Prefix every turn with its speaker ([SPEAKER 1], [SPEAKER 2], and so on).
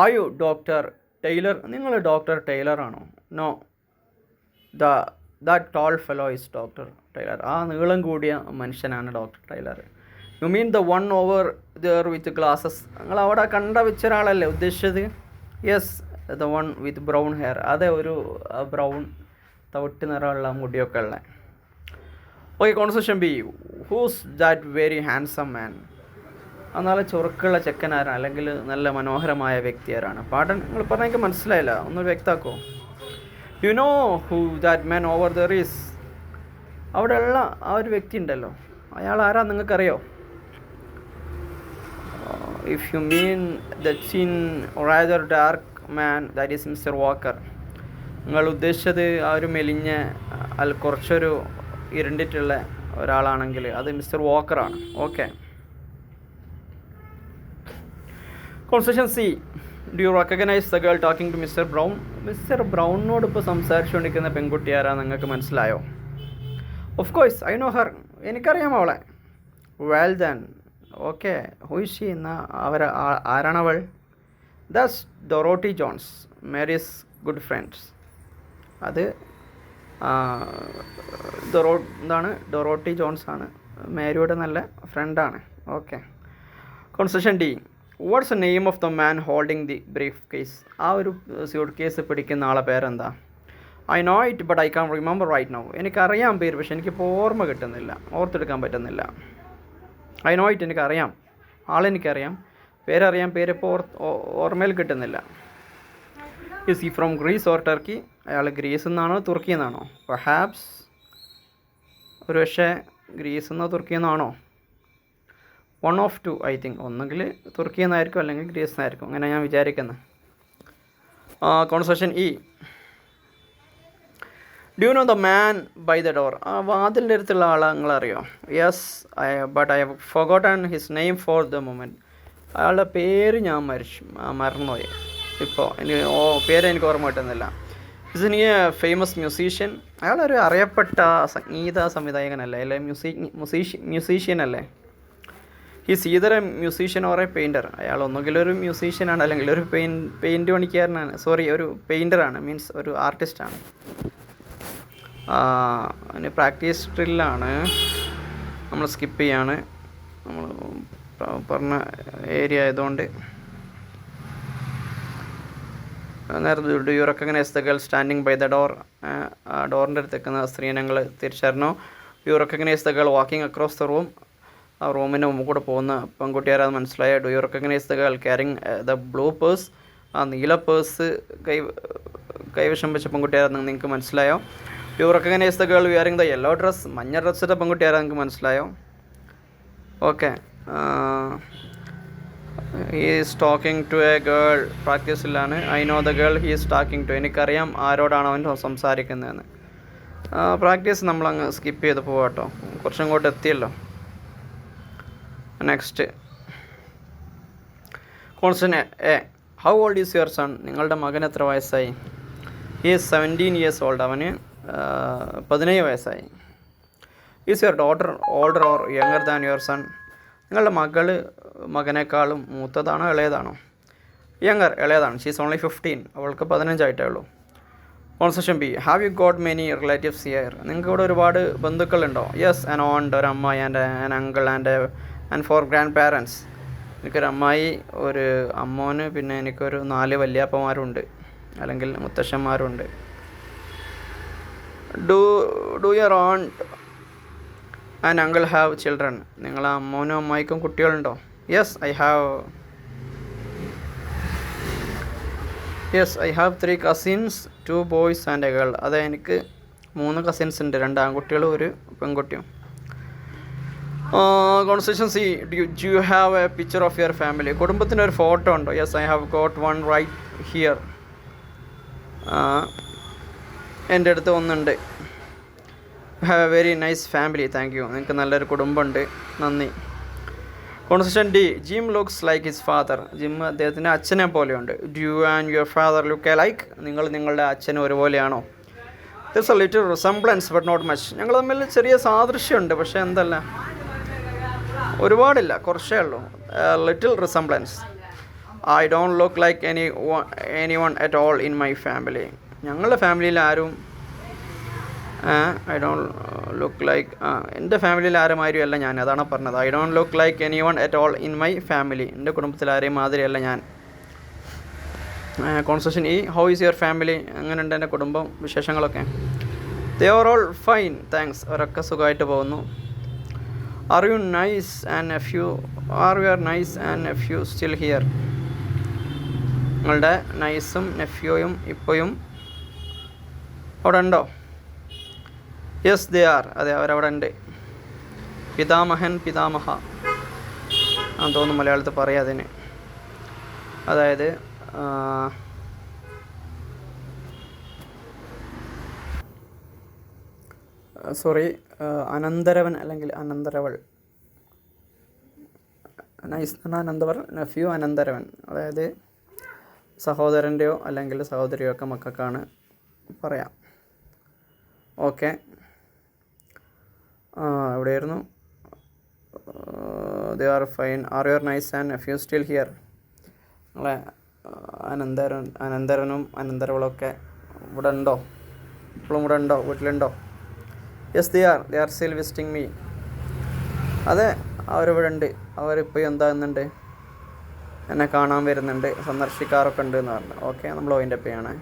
[SPEAKER 1] R you doctor Tyler? നിങ്ങൾ doctor Tyler ആണോ? No, that tall fellow is doctor Tyler. ആ നീളം കൂടിയ മനുഷ്യനാണ് doctor Tyler. You mean the one over there with glasses? നിങ്ങൾ അവിടെ കണ്ട വെച്ച ഒരാളല്ലേ ഉദ്ദേശിച്ചത്? Yes, the one with brown hair. അതെ, ഒരു ബ്രൗൺ തവിട്ട് നിറമുള്ള മുടിയൊക്കെ ഉള്ള. Okay, conversation B, who's that very handsome man? ആ നല്ല ചുറുക്കുള്ള ചെക്കനാരാണ്, അല്ലെങ്കിൽ നല്ല മനോഹരമായ വ്യക്തി ആരാണ്? പാട്ടൻ നിങ്ങൾ പറഞ്ഞാൽ എനിക്ക് മനസ്സിലായില്ല, ഒന്ന് വ്യക്തമാക്കുമോ? You know who that man over there is? അവിടെയുള്ള ആ ഒരു വ്യക്തി ഉണ്ടല്ലോ, അയാൾ ആരാ നിങ്ങൾക്കറിയോ? If you mean the thin rather dark man, that is Mister Walker. നിങ്ങൾ ഉദ്ദേശിച്ചത് ആ ഒരു മെലിഞ്ഞ കുറച്ചൊരു ഇരുണ്ടിട്ടുള്ള ഒരാളാണെങ്കിൽ അത് മിസ്റ്റർ വാക്കറാണ്. Okay. Conversation C, do you recognise the girl talking to Mister Brown? Mister ബ്രൗണിനോട് ഇപ്പോൾ സംസാരിച്ചുകൊണ്ടിരിക്കുന്ന പെൺകുട്ടി ആരാ നിങ്ങൾക്ക് മനസ്സിലായോ? Of course I know her. എനിക്കറിയാം അവളെ. Well then, okay, who is she? ആരാണവൾ? That's Dorothy Jones, Mary's good friends. അത് ഡൊറോട്ടി ജോൺസ് ആണ്, മേരിയുടെ നല്ല ഫ്രണ്ടാണ്. Okay. Conversation D, what's the name of the man holding the briefcase? ആ ഒരു സ്യൂട്ട് കേസ് പിടിക്കുന്ന ആളെ പേരെന്താ? I know it but I can remember right now. എനിക്കറിയാം പേര്, പക്ഷെ എനിക്കിപ്പോൾ ഓർമ്മ കിട്ടുന്നില്ല, ഓർത്തെടുക്കാൻ പറ്റുന്നില്ല. ഐ നോ ഇറ്റ്, എനിക്കറിയാം, ആളെനിക്കറിയാം, പേരറിയാം, പേരിപ്പോൾ ഓർമ്മയിൽ കിട്ടുന്നില്ല. Is he from Greece or Turkey? അയാൾ ഗ്രീസിൽ നിന്നാണോ തുർക്കിയിൽ നിന്നാണോ? പെർഹാപ്സ്, ഒരു പക്ഷേ ഗ്രീസിൽ നിന്നോ തുർക്കിയിൽ നിന്നാണോ? One of two I think. ഒന്നെങ്കിൽ തുർക്കിയിൽ നിന്നായിരിക്കും, അല്ലെങ്കിൽ ഗ്രീസിൽ നിന്നായിരിക്കും, അങ്ങനെ ഞാൻ വിചാരിക്കുന്നത്. Conversation E, do you know the man by the door? ആ വാതിലിൻ്റെ അടുത്തുള്ള ആളെ നിങ്ങളറിയോ? Yes, but I have forgotten his name for the moment. അയാളുടെ പേര് ഞാൻ മറന്നുപോയി ഇപ്പോൾ, പേര് എനിക്ക് ഓർമ്മ കിട്ടുന്നില്ല. Is in a famous musician? അയാളൊരു അറിയപ്പെട്ട സംഗീത സംവിധായകനല്ലേ, അല്ലെ മ്യൂസീഷ്യൻ അല്ലേ? He's either a musician or A painter. അയാൾ ഒന്നുകിൽ ഒരു മ്യൂസീഷ്യനാണ്, അല്ലെങ്കിൽ ഒരു പെയിൻറ്റ് പണിക്കാരനാണ്, ഒരു പെയിൻറ്ററാണ്, മീൻസ് ഒരു ആർട്ടിസ്റ്റാണ്. അതിന് പ്രാക്ടീസ് ഡ്രില്ലാണ്, നമ്മൾ സ്കിപ്പ് ചെയ്യാണ്, നമ്മൾ പറഞ്ഞ ഏരിയ ആയതുകൊണ്ട്. നേരത്തെ do you recognise the girl standing by the door? ഡോറിൻ്റെ അടുത്ത് നിൽക്കുന്ന സ്ത്രീയെ ഞങ്ങൾ തിരിച്ചറിഞ്ഞു. Do you recognise the girl walking across the room? ആ റൂമിൻ്റെ മുമ്പ് കൂടെ പോകുന്ന പെൺകുട്ടിയാരാത് മനസ്സിലായോ? Do you recognise the girl carrying the blue purse? ആ നീല പേഴ്സ് കൈവശം വെച്ച പെൺകുട്ടിയാരാന്ന് നിങ്ങൾക്ക് മനസ്സിലായോ? Do you recognise the girl wearing the yellow dress? മഞ്ഞ ഡ്രസ്സിൻ്റെ പെൺകുട്ടിയാരാ നിങ്ങൾക്ക് മനസ്സിലായോ? Okay. He is talking to a girl, പ്രാക്ടീസിലാണ്. I know the girl he is talking to. എനിക്കറിയാം ആരോടാണ് അവൻ സംസാരിക്കുന്നതെന്ന്. പ്രാക്ടീസ് നമ്മളങ്ങ് സ്കിപ്പ് ചെയ്ത് പോവാം കേട്ടോ, കുറച്ചും കൂടെ എത്തിയല്ലോ. Next conversation A, how old is your son? നിങ്ങളുടെ മകൻ എത്ര വയസ്സായി? He is 17 years old. അവന് 17 വയസ്സായി. Is your daughter older or younger than your son? നിങ്ങളുടെ മകനേക്കാളും മൂത്തതാണോ ഇളയതാണോ? യങ്ങർ, ഇളയതാണ്. She's only 15. അവൾക്ക് 15 ആയിട്ടേ ഉള്ളൂ. Conversation B, have you got many relatives here? നിങ്ങൾക്ക് ഇവിടെ ഒരുപാട് ബന്ധുക്കളുണ്ടോ? യെസ്, ആൻ ഓണ്ട്, ഒരു അമ്മായി, and uncle, and 4 grandparents. എനിക്കൊരു അമ്മായി, ഒരു അമ്മോന്, പിന്നെ എനിക്കൊരു 4 വല്യാപ്പന്മാരുണ്ട്, അല്ലെങ്കിൽ മുത്തശ്ശന്മാരുണ്ട്. Do your aunt and uncle have children? നിങ്ങളെ അമ്മോനും അമ്മായിക്കും കുട്ടികളുണ്ടോ? Yes, I have 3 cousins, 2 boys and a girl. അതെ, എനിക്ക് 3 cousins ഉണ്ട്, 2 ആൺകുട്ടികളും ഒരു പെൺകുട്ടിയും. Conversation C, do you have a picture of your family? കുടുംബത്തിൻ്റെ ഒരു ഫോട്ടോ ഉണ്ടോ? Yes, I have got one right here. എൻ്റെ അടുത്ത് ഒന്നുണ്ട്. Have a very nice family. Thank you. നിങ്ങൾക്ക് നല്ലൊരു കുടുംബമുണ്ട്, നന്ദി. Conversation D, Jim looks like his father. Jim അദ്ദേഹത്തിൻ്റെ അച്ഛനെ പോലെയുണ്ട്. Do you and your father look alike? നിങ്ങൾ നിങ്ങളുടെ അച്ഛനും ഒരുപോലെയാണോ? This a little resemblance but not much. ഞങ്ങൾ തമ്മിൽ ചെറിയ സാദൃശ്യമുണ്ട്, പക്ഷേ എന്തല്ല, ഒരുപാടില്ല, കുറച്ചേ ഉള്ളൂ. Little resemblance. I don't look like anyone at all in my family. ഞങ്ങളുടെ ഫാമിലിയിൽ ആരും ഐ ഡോണ്ട് ലുക്ക് ലൈക്ക് എൻ്റെ ഫാമിലിയിൽ ആരുമാരും അല്ല ഞാൻ, അതാണ് പറഞ്ഞത്. I don't look like anyone at all in my family. എൻ്റെ കുടുംബത്തിൽ ആരെയും മാതിരിയല്ല ഞാൻ. Conversation E, how is your family? എങ്ങനെയുണ്ട് എൻ്റെ കുടുംബം, വിശേഷങ്ങളൊക്കെ? They are all fine thanks. അവരൊക്കെ സുഖമായിട്ട് പോകുന്നു. Are you niece and nephew still here? നിങ്ങളുടെ നൈസും നെഫ്യൂയും ഇപ്പോഴും അവിടെ ഉണ്ടോ? Yes they are. അതെ, അവരവിടെ ഉണ്ട്. പിതാമഹൻ, പിതാമഹ ആണെന്ന് തോന്നുന്നു മലയാളത്തിൽ പറയാം അതിന്. അതായത് അനന്തരവൻ അല്ലെങ്കിൽ അനന്തരവൾ. നൈസ് എന്ന് പറഞ്ഞാൽ അനന്തവർ, നെഫ്യൂ അനന്തരവൻ. അതായത് സഹോദരൻ്റെയോ അല്ലെങ്കിൽ സഹോദരിയോ ഒക്കെ മക്കൾക്കാണ് പറയാം. ഓക്കെ, എവിടെയായിരുന്നു? They are fine. Are your nice and nephew still here? നിങ്ങളെ അനന്തരനും അനന്തരവളൊക്കെ ഇവിടെ ഉണ്ടോ? ഇപ്പോഴും ഇവിടെ ഉണ്ടോ? വീട്ടിലുണ്ടോ? Yes they are still visiting me. അതെ, അവരിവിടെ ഉണ്ട്. അവരിപ്പോൾ എന്താകുന്നുണ്ട്, എന്നെ കാണാൻ വരുന്നുണ്ട്, സന്ദർശിക്കാറൊക്കെ ഉണ്ട് എന്ന് പറഞ്ഞു. ഓക്കെ, നമ്മൾ വൈൻഡപ്പ് ചെയ്യണേ.